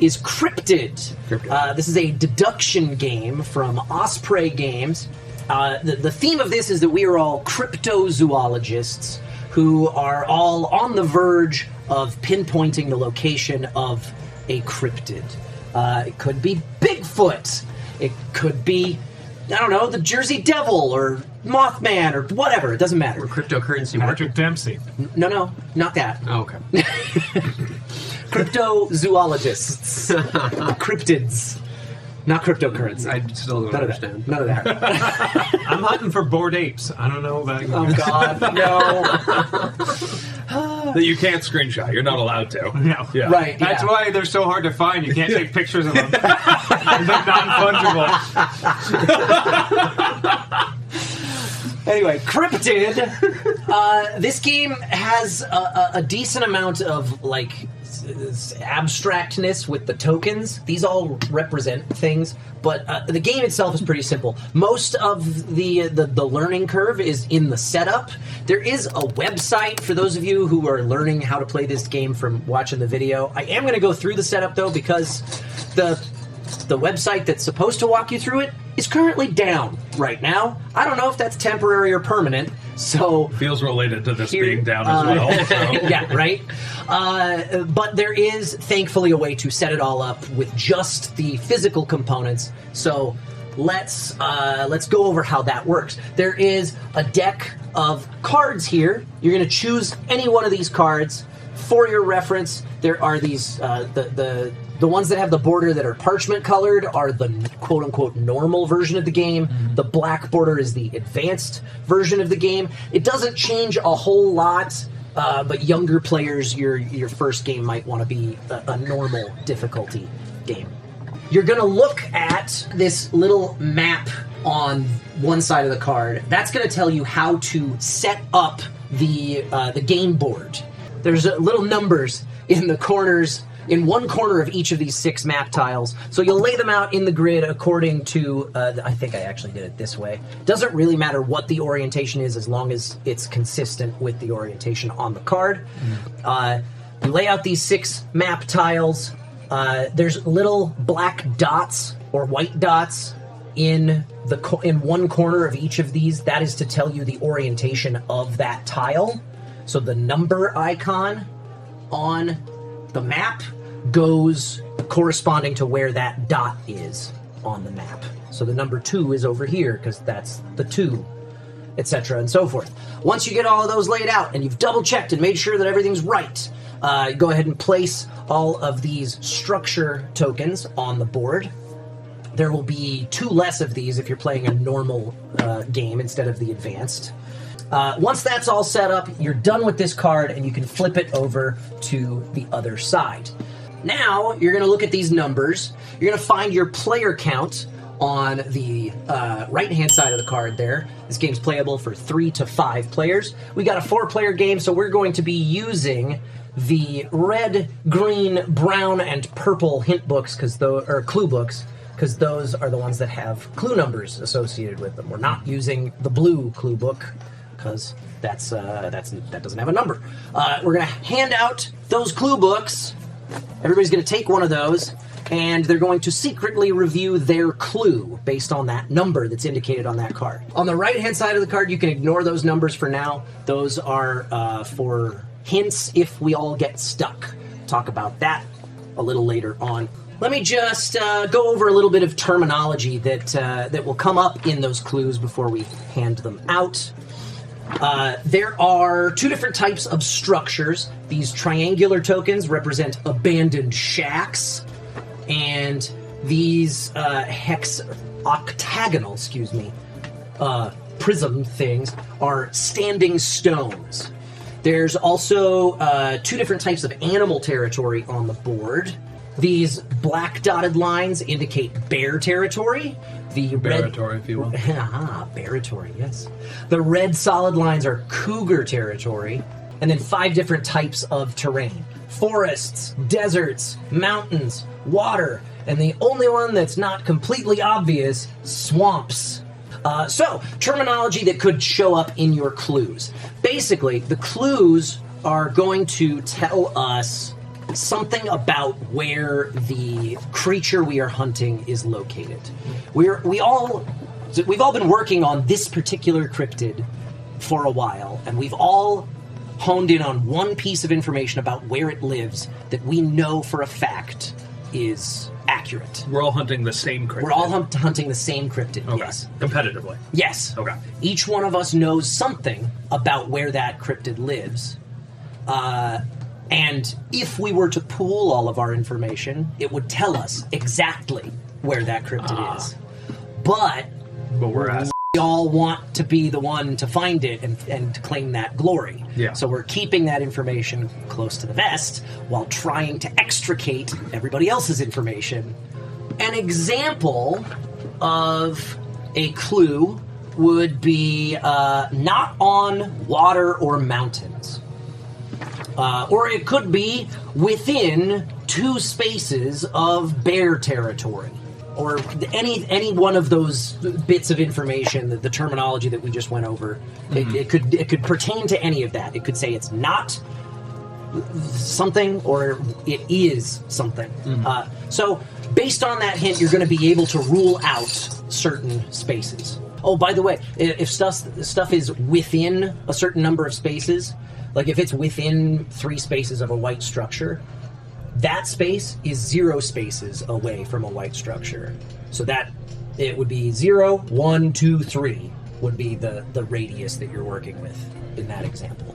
is Cryptid. This is a deduction game from Osprey Games. The theme of this is that we are all cryptozoologists who are all on the verge of pinpointing the location of a cryptid. It could be Bigfoot. It could be, I don't know, the Jersey Devil or Mothman or whatever. It doesn't matter. Or cryptocurrency. Patrick Dempsey. No, not that. Oh, okay. Cryptozoologists. Cryptids. Not cryptocurrency. I still don't understand. None of that. I'm hunting for bored apes. I don't know that. Oh, God, no. That you can't screenshot. You're not allowed to. No. Yeah. Right, That's yeah. why they're so hard to find. You can't take pictures of them. They're non-fungible. Anyway, Cryptid. This game has a decent amount of, like, abstractness with the tokens. These all represent things, but the game itself is pretty simple. Most of the learning curve is in the setup. There is a website for those of you who are learning how to play this game from watching the video. I am going to go through the setup, though, because the website that's supposed to walk you through it is currently down right now. I don't know if that's temporary or permanent, so... Feels related to this being down as well. So. Yeah, right? But there is, thankfully, a way to set it all up with just the physical components, so let's go over how that works. There is a deck of cards here. You're going to choose any one of these cards. For your reference, there are these, the ones that have the border that are parchment colored are the quote-unquote normal version of the game. The black border is the advanced version of the game. It doesn't change a whole lot, but younger players, your first game might want to be a normal difficulty game. You're going to look at this little map on one side of the card. That's going to tell you how to set up the game board. There's little numbers in the corners, in one corner of each of these 6 map tiles. So you'll lay them out in the grid according to, I think I actually did it this way. Doesn't really matter what the orientation is as long as it's consistent with the orientation on the card. You lay out these 6 map tiles. There's little black dots or white dots in one corner of each of these. That is to tell you the orientation of that tile. So the number icon on the map goes corresponding to where that dot is on the map. So the number 2 is over here because that's the 2, etc. and so forth. Once you get all of those laid out and you've double checked and made sure that everything's right, go ahead and place all of these structure tokens on the board. There will be 2 less of these if you're playing a normal game instead of the advanced. Once that's all set up, you're done with this card and you can flip it over to the other side. Now, you're going to look at these numbers. You're going to find your player count on the right-hand side of the card there. This game's playable for 3 to 5 players. We got a 4-player game, so we're going to be using the red, green, brown, and purple hint books, or clue books, because those are the ones that have clue numbers associated with them. We're not using the blue clue book, because that doesn't have a number. We're going to hand out those clue books. Everybody's going to take one of those, and they're going to secretly review their clue based on that number that's indicated on that card. On the right-hand side of the card, you can ignore those numbers for now. Those are for hints if we all get stuck. Talk about that a little later on. Let me just go over a little bit of terminology that will come up in those clues before we hand them out. There are 2 different types of structures. These triangular tokens represent abandoned shacks, and these octagonal prism things are standing stones. There's also 2 different types of animal territory on the board. These black dotted lines indicate bear territory. The Baratory, if you will. Baratory, yes. The red solid lines are cougar territory. And then 5 different types of terrain. Forests, deserts, mountains, water, and the only one that's not completely obvious, swamps. So, terminology that could show up in your clues. Basically, the clues are going to tell us something about where the creature we are hunting is located. We've all been working on this particular cryptid for a while, and we've all honed in on one piece of information about where it lives that we know for a fact is accurate. We're all hunting the same cryptid. We're all hunting the same cryptid, Okay. yes. Competitively. Yes. Okay. Each one of us knows something about where that cryptid lives. And if we were to pool all of our information, it would tell us exactly where that cryptid is. But we're asking. we all want to be the one to find it and claim that glory. Yeah. So we're keeping that information close to the vest while trying to extricate everybody else's information. An example of a clue would be not on water or mountains. Or it could be within 2 spaces of bear territory. Or any one of those bits of information, the terminology that we just went over, it could pertain to any of that. It could say it's not something, or it is something. So, based on that hint, you're going to be able to rule out certain spaces. Oh, by the way, if stuff is within a certain number of spaces, like if it's within 3 spaces of a white structure, that space is 0 spaces away from a white structure. So that it would be 0, 1, 2, 3 would be the radius that you're working with in that example.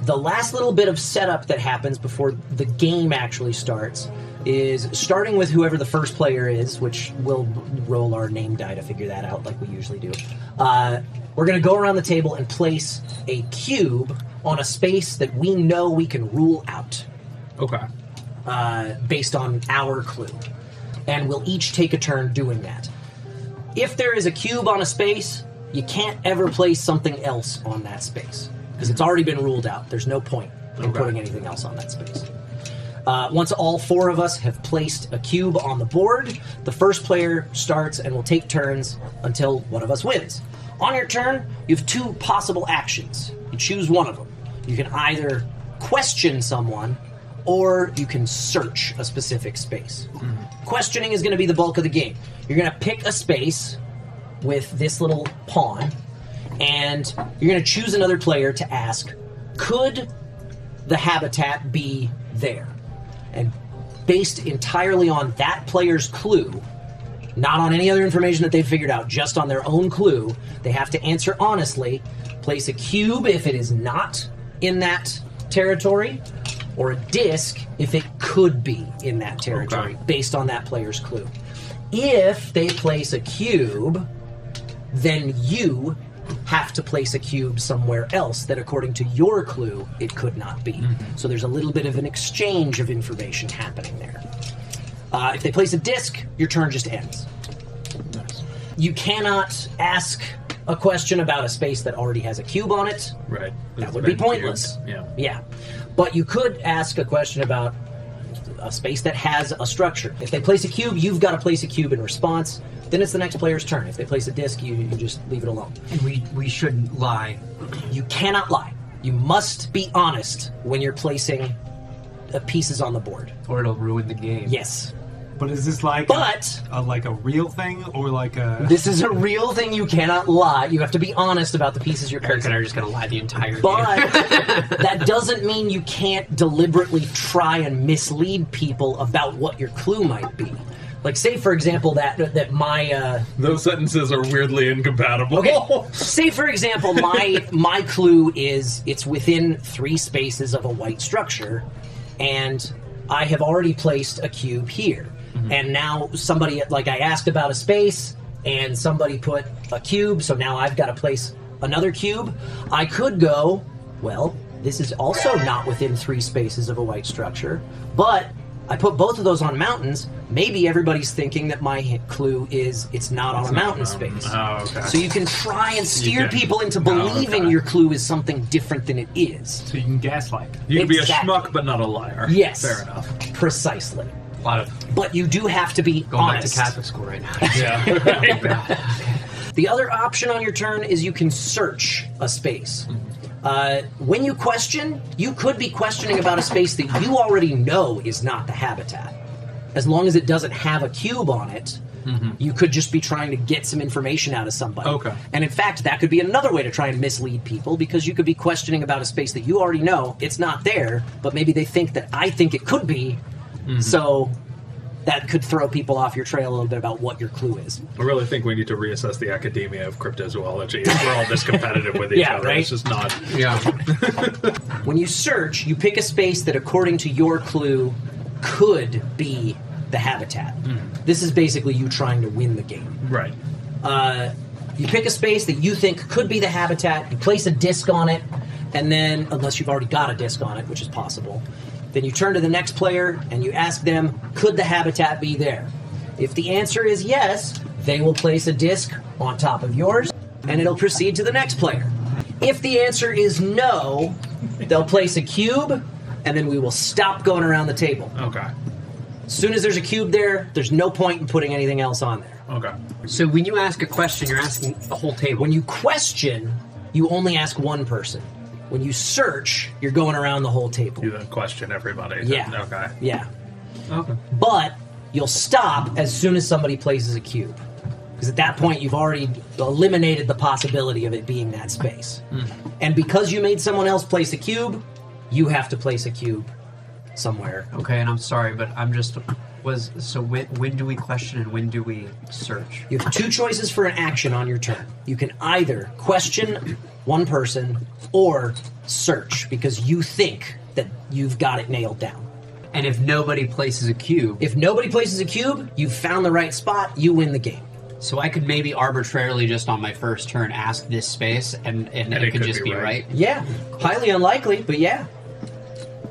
The last little bit of setup that happens before the game actually starts is starting with whoever the first player is, which we'll roll our name die to figure that out like we usually do. We're going to go around the table and place a cube on a space that we know we can rule out. Okay. Based on our clue. And we'll each take a turn doing that. If there is a cube on a space, you can't ever place something else on that space, because it's already been ruled out. There's no point in putting anything else on that space. Once all 4 of us have placed a cube on the board, the first player starts and will take turns until one of us wins. On your turn, you have 2 possible actions. You choose one of them. You can either question someone, or you can search a specific space. Questioning is going to be the bulk of the game. You're going to pick a space with this little pawn, and you're going to choose another player to ask, could the habitat be there? And based entirely on that player's clue, not on any other information that they've figured out, just on their own clue, they have to answer honestly, place a cube if it is not in that territory, or a disc if it could be in that territory, based on that player's clue. If they place a cube, then you have to place a cube somewhere else that, according to your clue, it could not be. So there's a little bit of an exchange of information happening there. If they place a disc, your turn just ends. Nice. You cannot ask a question about a space that already has a cube on it. Right. That would be pointless. Yeah. But you could ask a question about a space that has a structure. If they place a cube, you've got to place a cube in response. Then it's the next player's turn. If they place a disc, you just leave it alone. And we shouldn't lie. You cannot lie. You must be honest when you're placing pieces on the board. Or it'll ruin the game. Yes. But is this like like a real thing, or like a... This is a real thing. You cannot lie. You have to be honest about the pieces you're Eric placing. and I are just going to lie the entire game. But that doesn't mean you can't deliberately try and mislead people about what your clue might be. Like, say, for example, that my... Those sentences are weirdly incompatible. Okay, say, for example, my clue is it's within 3 spaces of a white structure, and I have already placed a cube here. And now somebody, like, I asked about a space, and somebody put a cube, so now I've got to place another cube. I could go, well, this is also not within 3 spaces of a white structure, but I put both of those on mountains. Maybe everybody's thinking that my clue is it's not on a mountain space. Oh, okay. So you can try and steer people into believing your clue is something different than it is. So you can gaslight. You can be a Exactly. schmuck, but not a liar. Yes. Fair enough. Precisely. A lot of But you do have to be going honest. back to Catholic school right now. Yeah. The other option on your turn is you can search a space. When you question, you could be questioning about a space that you already know is not the habitat. As long as it doesn't have a cube on it, you could just be trying to get some information out of somebody. Okay. And in fact, that could be another way to try and mislead people, because you could be questioning about a space that you already know it's not there, but maybe they think that I think it could be, so that could throw people off your trail a little bit about what your clue is. I really think we need to reassess the academia of cryptozoology. We're all this competitive with each Yeah, other. right? It's just not. Yeah. When you search, you pick a space that, according to your clue, could be the habitat. This is basically you trying to win the game. Right. You pick a space that you think could be the habitat, you place a disc on it, and then, unless you've already got a disc on it, which is possible, then you turn to the next player and you ask them, could the habitat be there? If the answer is yes, they will place a disc on top of yours, and it'll proceed to the next player. If the answer is no, they'll place a cube, and then we will stop going around the table. Okay. As soon as there's a cube there, there's no point in putting anything else on there. Okay. So when you ask a question, you're asking the whole table. When you question, you only ask one person. When you search, you're going around the whole table. You then question everybody. Yeah. Okay. Yeah. Okay. But you'll stop as soon as somebody places a cube. Because at that point, you've already eliminated the possibility of it being that space. And because you made someone else place a cube, you have to place a cube somewhere. Okay, and I'm sorry, but I'm just when do we question and when do we search? You have two choices for an action on your turn. You can either question one person or search because you think that you've got it nailed down. And if nobody places a cube, If nobody places a cube, you've found the right spot, you win the game. so I could maybe arbitrarily just on my first turn ask this space and it could just be right. Yeah, highly unlikely, but yeah.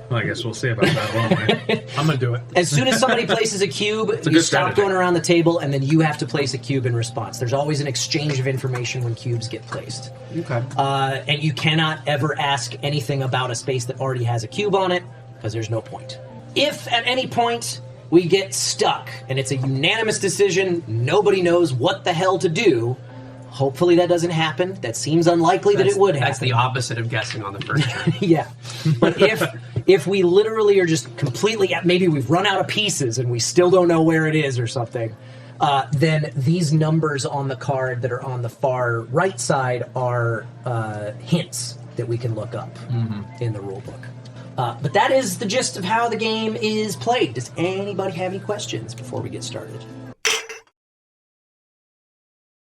Well, I guess we'll see about that, won't we? I'm gonna do it. As soon as somebody places a cube, a you good stop strategy. going around the table, and then you have to place a cube in response. There's always an exchange of information when cubes get placed. Okay. And you cannot ever ask anything about a space that already has a cube on it, because there's no point. If at any point we get stuck, and it's a unanimous decision, nobody knows what the hell to do, hopefully that doesn't happen. That seems unlikely that it would happen. That's the opposite of guessing on the first turn. Yeah. But if we literally are just completely, maybe we've run out of pieces and we still don't know where it is or something, then these numbers on the card that are on the far right side are hints that we can look up in the rule book. But that is the gist of how the game is played. Does anybody have any questions before we get started?